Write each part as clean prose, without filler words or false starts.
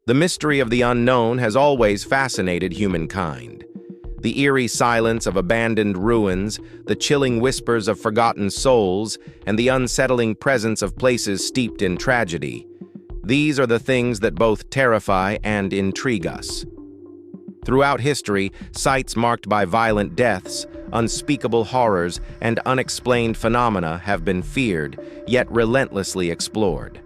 The mystery of the unknown has always fascinated humankind. The eerie silence of abandoned ruins, the chilling whispers of forgotten souls, and the unsettling presence of places steeped in tragedy. These are the things that both terrify and intrigue us. Throughout history, sites marked by violent deaths, unspeakable horrors, and unexplained phenomena have been feared, yet relentlessly explored.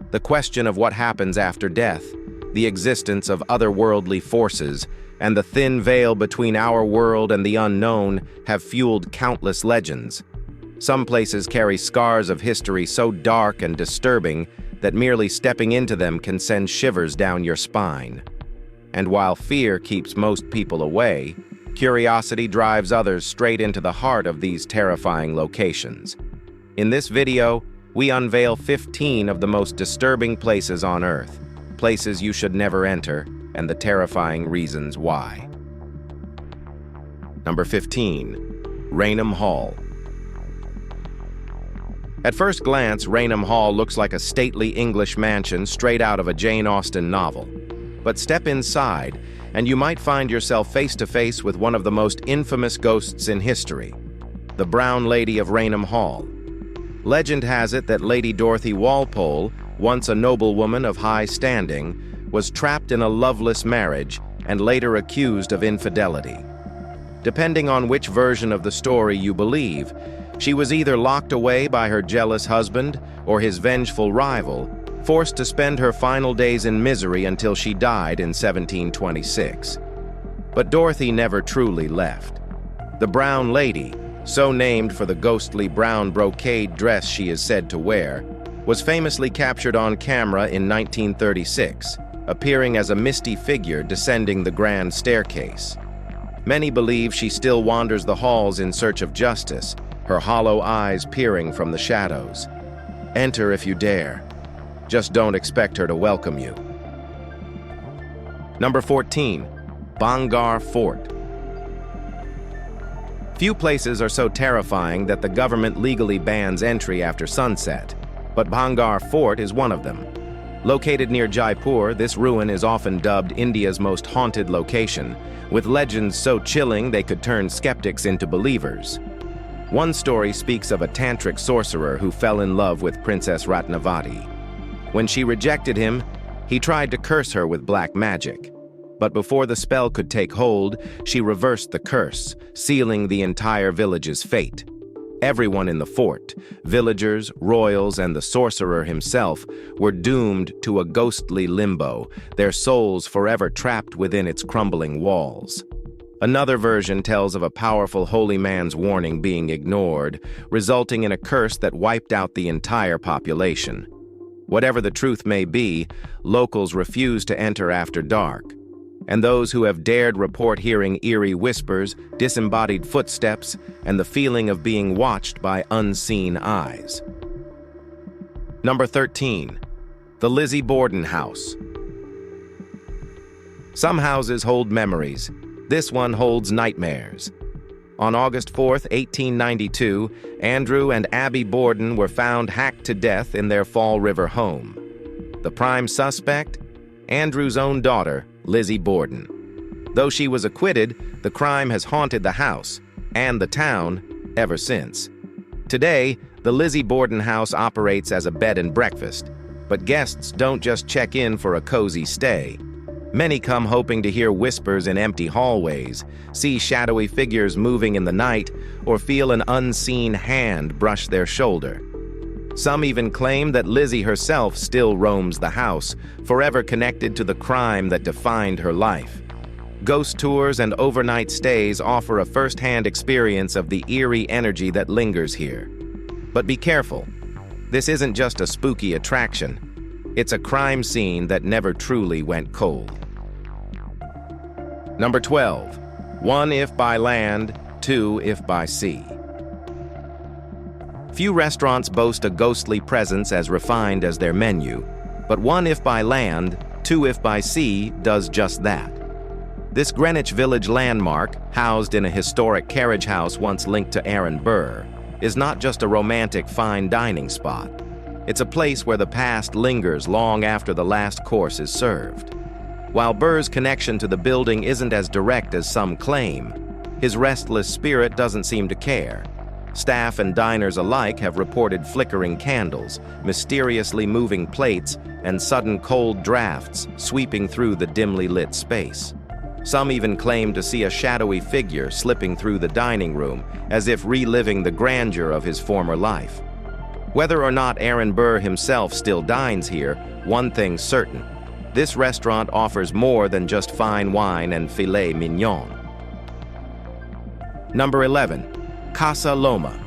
The question of what happens after death, the existence of otherworldly forces, and the thin veil between our world and the unknown have fueled countless legends. Some places carry scars of history so dark and disturbing that merely stepping into them can send shivers down your spine. And while fear keeps most people away, curiosity drives others straight into the heart of these terrifying locations. In this video, we unveil 15 of the most disturbing places on Earth, places you should never enter, and the terrifying reasons why. Number 15. Raynham Hall. At first glance, Raynham Hall looks like a stately English mansion straight out of a Jane Austen novel. But step inside, and you might find yourself face to face with one of the most infamous ghosts in history, the Brown Lady of Raynham Hall. Legend has it that Lady Dorothy Walpole, once a noblewoman of high standing, was trapped in a loveless marriage and later accused of infidelity. Depending on which version of the story you believe, she was either locked away by her jealous husband or his vengeful rival, forced to spend her final days in misery until she died in 1726. But Dorothy never truly left. The Brown Lady, so named for the ghostly brown brocade dress she is said to wear, was famously captured on camera in 1936, appearing as a misty figure descending the grand staircase. Many believe she still wanders the halls in search of justice, her hollow eyes peering from the shadows. Enter if you dare. Just don't expect her to welcome you. Number 14. Bhangar Fort. Few places are so terrifying that the government legally bans entry after sunset, but Bhangar Fort is one of them. Located near Jaipur, this ruin is often dubbed India's most haunted location, with legends so chilling they could turn skeptics into believers. One story speaks of a tantric sorcerer who fell in love with Princess Ratnavati. When she rejected him, he tried to curse her with black magic. But before the spell could take hold, she reversed the curse, sealing the entire village's fate. Everyone in the fort, villagers, royals, and the sorcerer himself, were doomed to a ghostly limbo, their souls forever trapped within its crumbling walls. Another version tells of a powerful holy man's warning being ignored, resulting in a curse that wiped out the entire population. Whatever the truth may be, locals refuse to enter after dark, and those who have dared report hearing eerie whispers, disembodied footsteps, and the feeling of being watched by unseen eyes. Number 13. The Lizzie Borden House. Some houses hold memories. This one holds nightmares. On August 4, 1892, Andrew and Abby Borden were found hacked to death in their Fall River home. The prime suspect? Andrew's own daughter, Lizzie Borden. Though she was acquitted, the crime has haunted the house and the town ever since. Today, the Lizzie Borden house operates as a bed and breakfast, but guests don't just check in for a cozy stay. Many come hoping to hear whispers in empty hallways, see shadowy figures moving in the night, or feel an unseen hand brush their shoulder. Some even claim that Lizzie herself still roams the house, forever connected to the crime that defined her life. Ghost tours and overnight stays offer a first-hand experience of the eerie energy that lingers here. But be careful. This isn't just a spooky attraction. It's a crime scene that never truly went cold. Number 12. One if by land, two if by sea. Few restaurants boast a ghostly presence as refined as their menu, but one if by land, two if by sea does just that. This Greenwich Village landmark, housed in a historic carriage house once linked to Aaron Burr, is not just a romantic fine dining spot. It's a place where the past lingers long after the last course is served. While Burr's connection to the building isn't as direct as some claim, his restless spirit doesn't seem to care. Staff and diners alike have reported flickering candles, mysteriously moving plates, and sudden cold drafts sweeping through the dimly lit space. Some even claim to see a shadowy figure slipping through the dining room, as if reliving the grandeur of his former life. Whether or not Aaron Burr himself still dines here, one thing's certain: this restaurant offers more than just fine wine and filet mignon. Number 11. Casa Loma.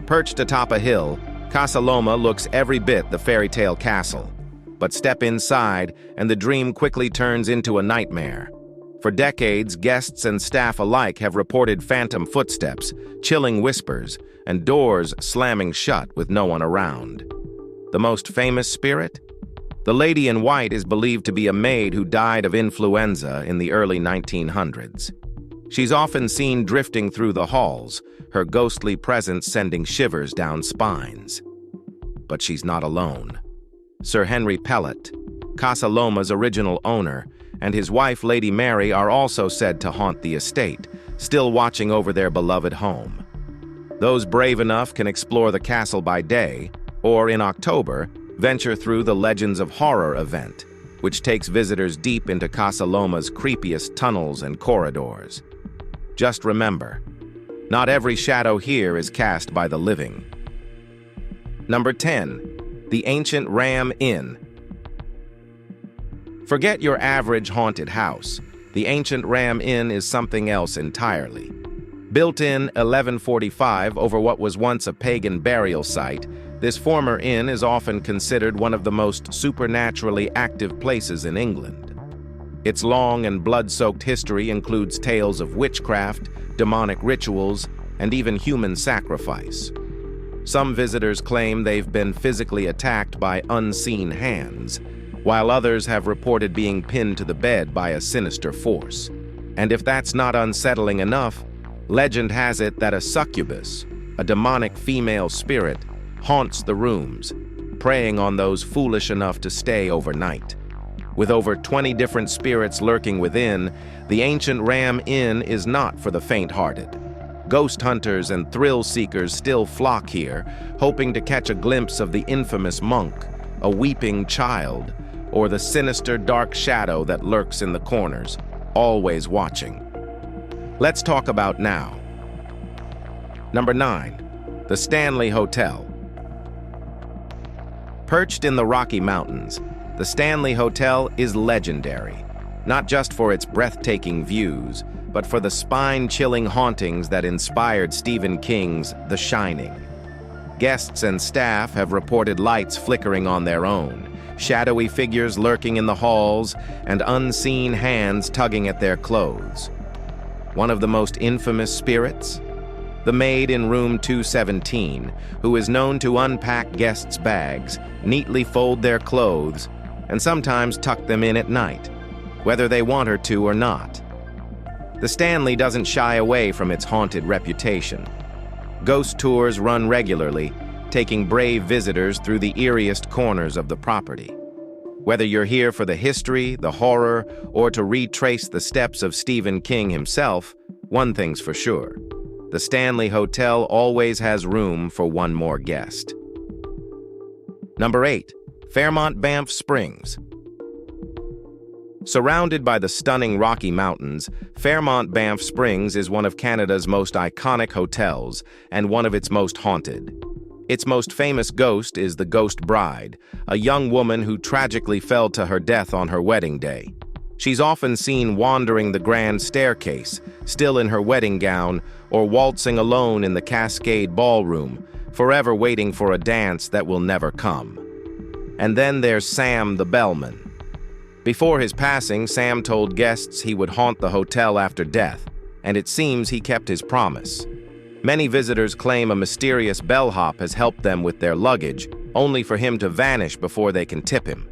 Perched atop a hill, Casa Loma looks every bit the fairy tale castle. But step inside, and the dream quickly turns into a nightmare. For decades, guests and staff alike have reported phantom footsteps, chilling whispers, and doors slamming shut with no one around. The most famous spirit? The lady in white is believed to be a maid who died of influenza in the early 1900s. She's often seen drifting through the halls, her ghostly presence sending shivers down spines. But she's not alone. Sir Henry Pellet, Casa Loma's original owner, and his wife Lady Mary are also said to haunt the estate, still watching over their beloved home. Those brave enough can explore the castle by day, or in October, venture through the Legends of Horror event, which takes visitors deep into Casa Loma's creepiest tunnels and corridors. Just remember, not every shadow here is cast by the living. Number 10. The Ancient Ram Inn. Forget your average haunted house. The Ancient Ram Inn is something else entirely. Built in 1145 over what was once a pagan burial site, this former inn is often considered one of the most supernaturally active places in England. Its long and blood-soaked history includes tales of witchcraft, demonic rituals, and even human sacrifice. Some visitors claim they've been physically attacked by unseen hands, while others have reported being pinned to the bed by a sinister force. And if that's not unsettling enough, legend has it that a succubus, a demonic female spirit, haunts the rooms, preying on those foolish enough to stay overnight. With over 20 different spirits lurking within, the Ancient Ram Inn is not for the faint-hearted. Ghost hunters and thrill-seekers still flock here, hoping to catch a glimpse of the infamous monk, a weeping child, or the sinister dark shadow that lurks in the corners, always watching. Let's talk about now. Number 9. The Stanley Hotel. Perched in the Rocky Mountains, the Stanley Hotel is legendary, not just for its breathtaking views, but for the spine-chilling hauntings that inspired Stephen King's The Shining. Guests and staff have reported lights flickering on their own, shadowy figures lurking in the halls, and unseen hands tugging at their clothes. One of the most infamous spirits? The maid in room 217, who is known to unpack guests' bags, neatly fold their clothes, and sometimes tuck them in at night, whether they want her to or not. The Stanley doesn't shy away from its haunted reputation. Ghost tours run regularly, taking brave visitors through the eeriest corners of the property. Whether you're here for the history, the horror, or to retrace the steps of Stephen King himself, one thing's for sure: the Stanley Hotel always has room for one more guest. Number 8. Fairmont Banff Springs. Surrounded by the stunning Rocky Mountains, Fairmont Banff Springs is one of Canada's most iconic hotels and one of its most haunted. Its most famous ghost is the Ghost Bride, a young woman who tragically fell to her death on her wedding day. She's often seen wandering the grand staircase, still in her wedding gown, or waltzing alone in the Cascade Ballroom, forever waiting for a dance that will never come. And then there's Sam the Bellman. Before his passing, Sam told guests he would haunt the hotel after death, and it seems he kept his promise. Many visitors claim a mysterious bellhop has helped them with their luggage, only for him to vanish before they can tip him.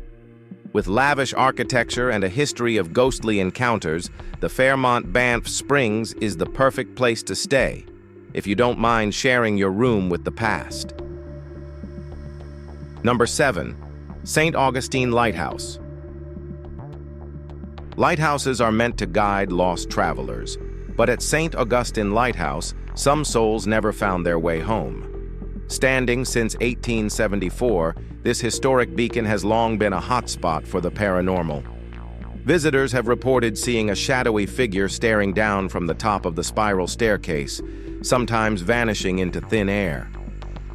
With lavish architecture and a history of ghostly encounters, the Fairmont Banff Springs is the perfect place to stay, if you don't mind sharing your room with the past. Number 7. St. Augustine Lighthouse. Lighthouses are meant to guide lost travelers, but at St. Augustine Lighthouse, some souls never found their way home. Standing since 1874, this historic beacon has long been a hotspot for the paranormal. Visitors have reported seeing a shadowy figure staring down from the top of the spiral staircase, sometimes vanishing into thin air.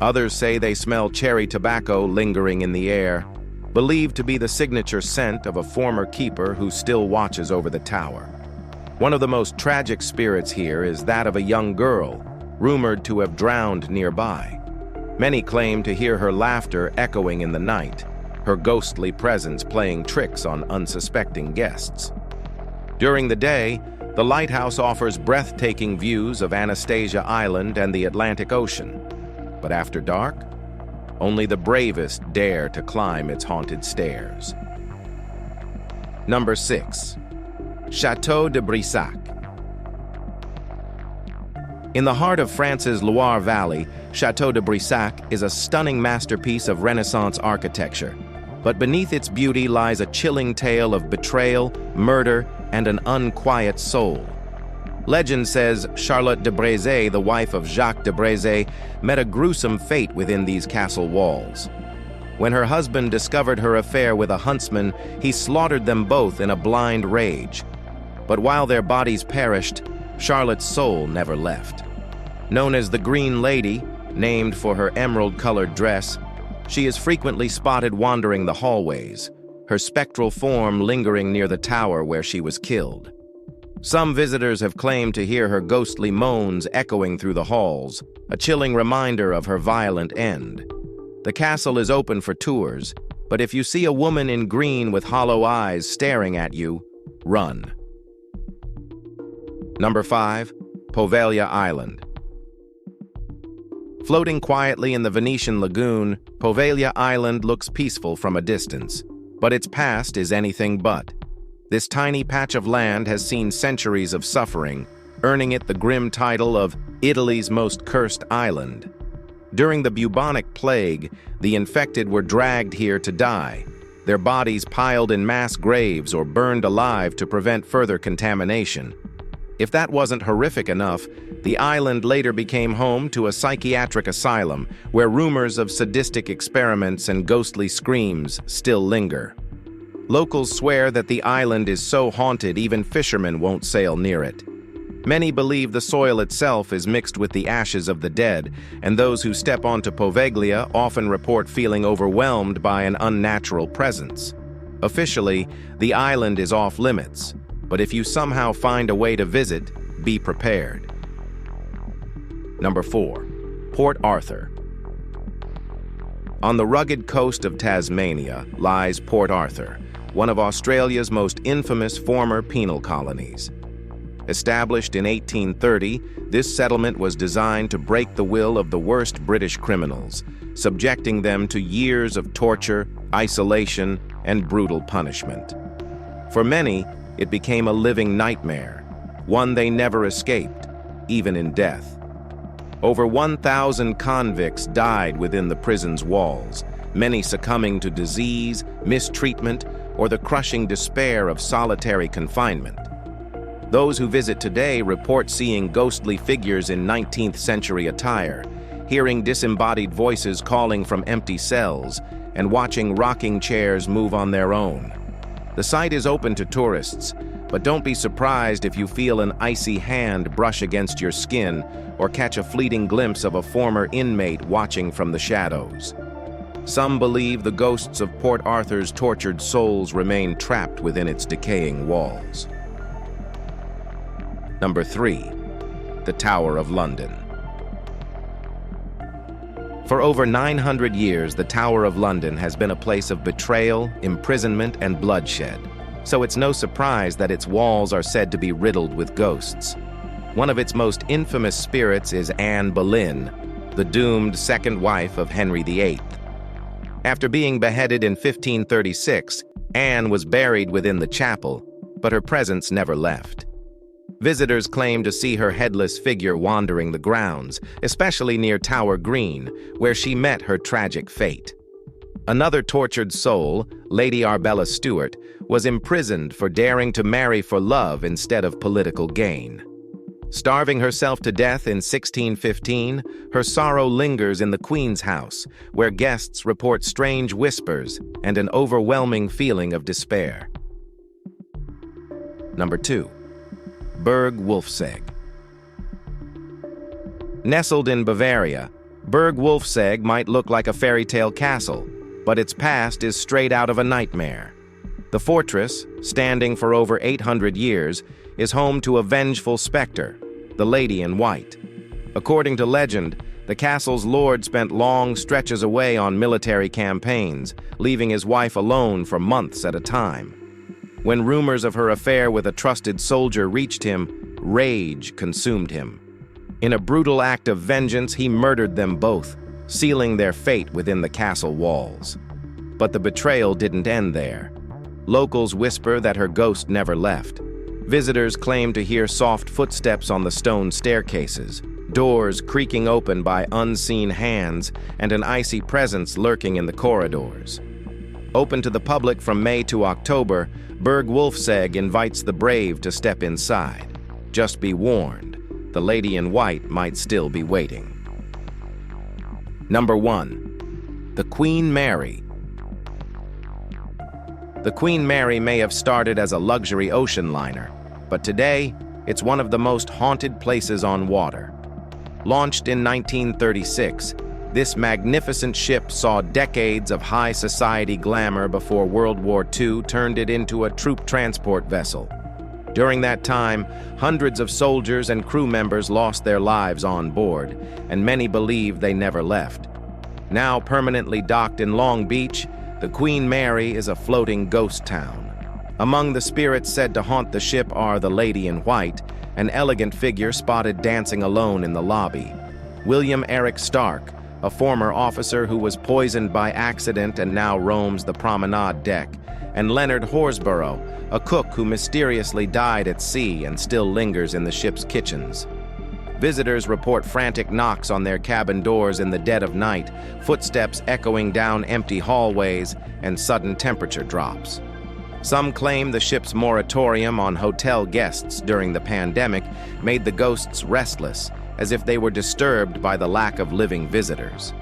Others say they smell cherry tobacco lingering in the air, believed to be the signature scent of a former keeper who still watches over the tower. One of the most tragic spirits here is that of a young girl, rumored to have drowned nearby. Many claim to hear her laughter echoing in the night, her ghostly presence playing tricks on unsuspecting guests. During the day, the lighthouse offers breathtaking views of Anastasia Island and the Atlantic Ocean. But after dark, only the bravest dare to climb its haunted stairs. Number 6. Château de Brissac. In the heart of France's Loire Valley, Château de Brissac is a stunning masterpiece of Renaissance architecture. But beneath its beauty lies a chilling tale of betrayal, murder, and an unquiet soul. Legend says Charlotte de Brézé, the wife of Jacques de Brézé, met a gruesome fate within these castle walls. When her husband discovered her affair with a huntsman, he slaughtered them both in a blind rage. But while their bodies perished, Charlotte's soul never left. Known as the Green Lady, named for her emerald-colored dress, she is frequently spotted wandering the hallways, her spectral form lingering near the tower where she was killed. Some visitors have claimed to hear her ghostly moans echoing through the halls, a chilling reminder of her violent end. The castle is open for tours, but if you see a woman in green with hollow eyes staring at you, run. Number 5. Poveglia Island. Floating quietly in the Venetian lagoon, Poveglia Island looks peaceful from a distance, but its past is anything but. This tiny patch of land has seen centuries of suffering, earning it the grim title of Italy's most cursed island. During the bubonic plague, the infected were dragged here to die, their bodies piled in mass graves or burned alive to prevent further contamination. If that wasn't horrific enough, the island later became home to a psychiatric asylum where rumors of sadistic experiments and ghostly screams still linger. Locals swear that the island is so haunted even fishermen won't sail near it. Many believe the soil itself is mixed with the ashes of the dead, and those who step onto Poveglia often report feeling overwhelmed by an unnatural presence. Officially, the island is off limits, but if you somehow find a way to visit, be prepared. Number 4. Port Arthur. On the rugged coast of Tasmania lies Port Arthur, one of Australia's most infamous former penal colonies. Established in 1830, this settlement was designed to break the will of the worst British criminals, subjecting them to years of torture, isolation, and brutal punishment. For many, it became a living nightmare, one they never escaped, even in death. Over 1,000 convicts died within the prison's walls, many succumbing to disease, mistreatment, or the crushing despair of solitary confinement. Those who visit today report seeing ghostly figures in 19th century attire, hearing disembodied voices calling from empty cells, and watching rocking chairs move on their own. The site is open to tourists, but don't be surprised if you feel an icy hand brush against your skin or catch a fleeting glimpse of a former inmate watching from the shadows. Some believe the ghosts of Port Arthur's tortured souls remain trapped within its decaying walls. Number 3. The Tower of London. For over 900 years, the Tower of London has been a place of betrayal, imprisonment, and bloodshed, so it's no surprise that its walls are said to be riddled with ghosts. One of its most infamous spirits is Anne Boleyn, the doomed second wife of Henry VIII. After being beheaded in 1536, Anne was buried within the chapel, but her presence never left. Visitors claim to see her headless figure wandering the grounds, especially near Tower Green, where she met her tragic fate. Another tortured soul, Lady Arbella Stewart, was imprisoned for daring to marry for love instead of political gain. Starving herself to death in 1615, her sorrow lingers in the Queen's house, where guests report strange whispers and an overwhelming feeling of despair. Number 2. Burg Wolfsegg. Nestled in Bavaria, Burg Wolfsegg might look like a fairy tale castle, but its past is straight out of a nightmare. The fortress, standing for over 800 years, is home to a vengeful specter, the Lady in White. According to legend, the castle's lord spent long stretches away on military campaigns, leaving his wife alone for months at a time. When rumors of her affair with a trusted soldier reached him, rage consumed him. In a brutal act of vengeance, he murdered them both, sealing their fate within the castle walls. But the betrayal didn't end there. Locals whisper that her ghost never left. Visitors claim to hear soft footsteps on the stone staircases, doors creaking open by unseen hands, and an icy presence lurking in the corridors. Open to the public from May to October, Burg Wolfsegg invites the brave to step inside. Just be warned, the Lady in White might still be waiting. Number 1. The Queen Mary. The Queen Mary may have started as a luxury ocean liner, but today, it's one of the most haunted places on water. Launched in 1936, this magnificent ship saw decades of high society glamour before World War II turned it into a troop transport vessel. During that time, hundreds of soldiers and crew members lost their lives on board, and many believe they never left. Now permanently docked in Long Beach, the Queen Mary is a floating ghost town. Among the spirits said to haunt the ship are the Lady in White, an elegant figure spotted dancing alone in the lobby, William Eric Stark, a former officer who was poisoned by accident and now roams the promenade deck, and Leonard Horsborough, a cook who mysteriously died at sea and still lingers in the ship's kitchens. Visitors report frantic knocks on their cabin doors in the dead of night, footsteps echoing down empty hallways, and sudden temperature drops. Some claim the ship's moratorium on hotel guests during the pandemic made the ghosts restless, as if they were disturbed by the lack of living visitors.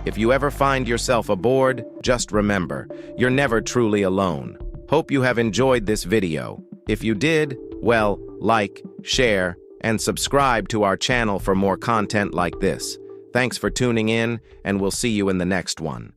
If you ever find yourself aboard, just remember, you're never truly alone. Hope you have enjoyed this video. If you did, well, like, share, and subscribe to our channel for more content like this. Thanks for tuning in, and we'll see you in the next one.